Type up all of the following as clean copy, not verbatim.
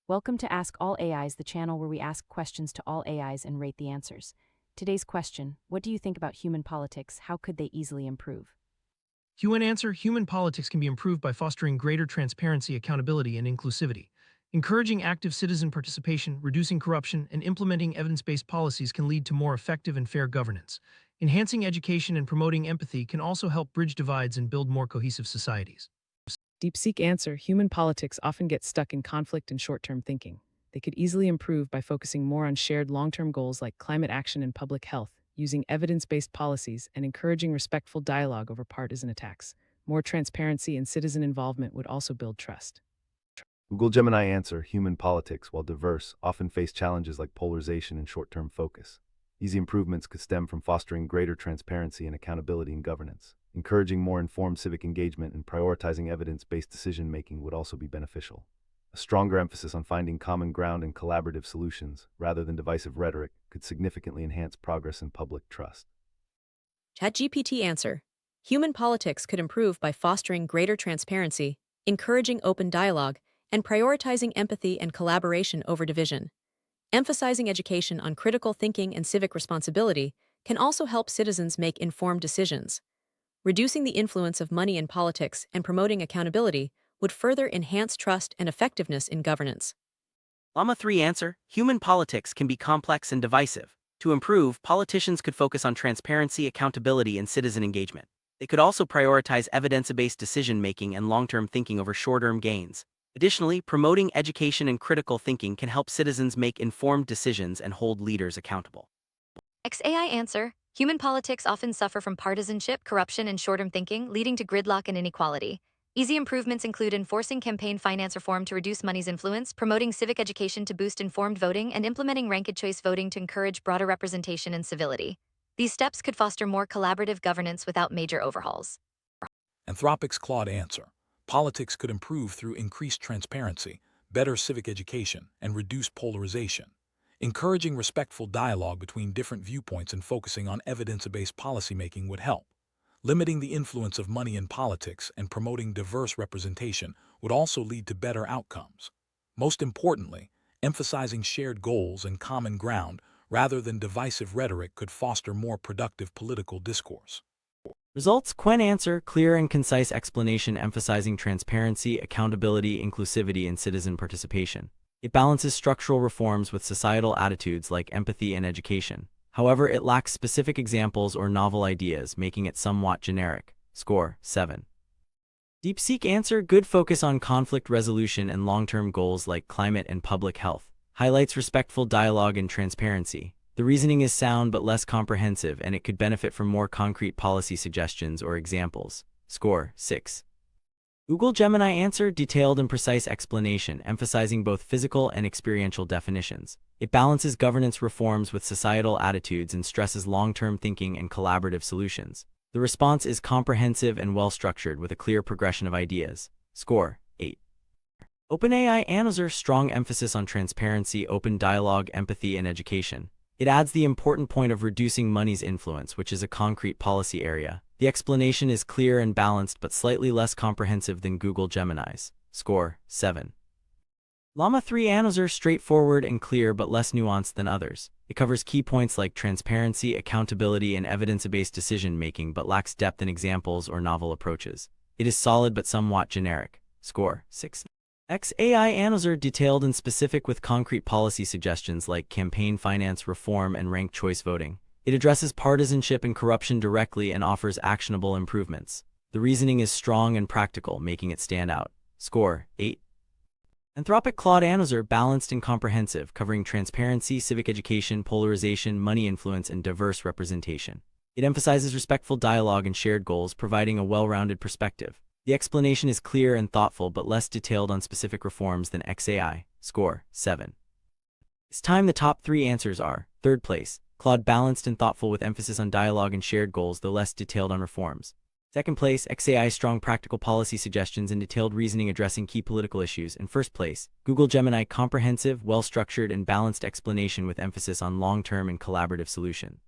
Welcome to Ask All AIs, the channel where we ask questions to all AIs and rate the answers. Today's question: what do you think about human politics? How could they easily improve? Qwen answer: human politics can be improved by fostering greater transparency, accountability, and inclusivity. Encouraging active citizen participation, reducing corruption, and implementing evidence-based policies can lead to more effective and fair governance. Enhancing education and promoting empathy can also help bridge divides and build more cohesive societies. DeepSeek answer: human politics often get stuck in conflict and short-term thinking. They could easily improve by focusing more on shared long-term goals like climate action and public health, using evidence-based policies, and encouraging respectful dialogue over partisan attacks. More transparency and citizen involvement would also build trust. Google Gemini answer: human politics, while diverse, often face challenges like polarization and short-term focus. Easy improvements could stem from fostering greater transparency and accountability in governance. Encouraging more informed civic engagement and prioritizing evidence-based decision-making would also be beneficial. A stronger emphasis on finding common ground and collaborative solutions, rather than divisive rhetoric, could significantly enhance progress and public trust. ChatGPT answer: human politics could improve by fostering greater transparency, encouraging open dialogue, and prioritizing empathy and collaboration over division. Emphasizing education on critical thinking and civic responsibility can also help citizens make informed decisions. Reducing the influence of money in politics and promoting accountability would further enhance trust and effectiveness in governance. Llama 3 answer: human politics can be complex and divisive. To improve, politicians could focus on transparency, accountability, and citizen engagement. They could also prioritize evidence-based decision-making and long-term thinking over short-term gains. Additionally, promoting education and critical thinking can help citizens make informed decisions and hold leaders accountable. XAI answer: human politics often suffer from partisanship, corruption, and short-term thinking, leading to gridlock and inequality. Easy improvements include enforcing campaign finance reform to reduce money's influence, promoting civic education to boost informed voting, and implementing ranked choice voting to encourage broader representation and civility. These steps could foster more collaborative governance without major overhauls. Anthropic's Claude answer: politics could improve through increased transparency, better civic education, and reduced polarization. Encouraging respectful dialogue between different viewpoints and focusing on evidence-based policymaking would help. Limiting the influence of money in politics and promoting diverse representation would also lead to better outcomes. Most importantly, emphasizing shared goals and common ground rather than divisive rhetoric could foster more productive political discourse. Results: Qwen answer: clear and concise explanation emphasizing transparency, accountability, inclusivity, and citizen participation. It balances structural reforms with societal attitudes like empathy and education. However, it lacks specific examples or novel ideas, making it somewhat generic. Score: 7. DeepSeek answer: good focus on conflict resolution and long-term goals like climate and public health. Highlights respectful dialogue and transparency. The reasoning is sound but less comprehensive, and it could benefit from more concrete policy suggestions or examples. Score: 6. Google Gemini answer: detailed and precise explanation, emphasizing both physical and experiential definitions. It balances governance reforms with societal attitudes and stresses long-term thinking and collaborative solutions. The response is comprehensive and well-structured with a clear progression of ideas. Score: 8. OpenAI answer: strong emphasis on transparency, open dialogue, empathy, and education. It adds the important point of reducing money's influence, which is a concrete policy area. The explanation is clear and balanced but slightly less comprehensive than Google Gemini's. Score: 7. Llama 3 answer: straightforward and clear but less nuanced than others. It covers key points like transparency, accountability, and evidence-based decision-making but lacks depth in examples or novel approaches. It is solid but somewhat generic. Score: 6. XAI answer: detailed and specific with concrete policy suggestions like campaign finance reform and ranked choice voting. It addresses partisanship and corruption directly and offers actionable improvements. The reasoning is strong and practical, making it stand out. Score: 8. Anthropic Claude answer: balanced and comprehensive, covering transparency, civic education, polarization, money influence, and diverse representation. It emphasizes respectful dialogue and shared goals, providing a well-rounded perspective. The explanation is clear and thoughtful but less detailed on specific reforms than XAI. Score: 7. This time the top 3 answers are: third place, Claude balanced and thoughtful with emphasis on dialogue and shared goals though less detailed on reforms. Second place, XAI strong practical policy suggestions and detailed reasoning addressing key political issues. And first place, Google Gemini comprehensive, well-structured, and balanced explanation with emphasis on long-term and collaborative solution.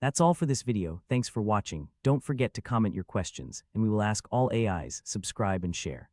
That's all for this video. Thanks for watching. Don't forget to comment your questions, and we will ask all AIs, subscribe, and share.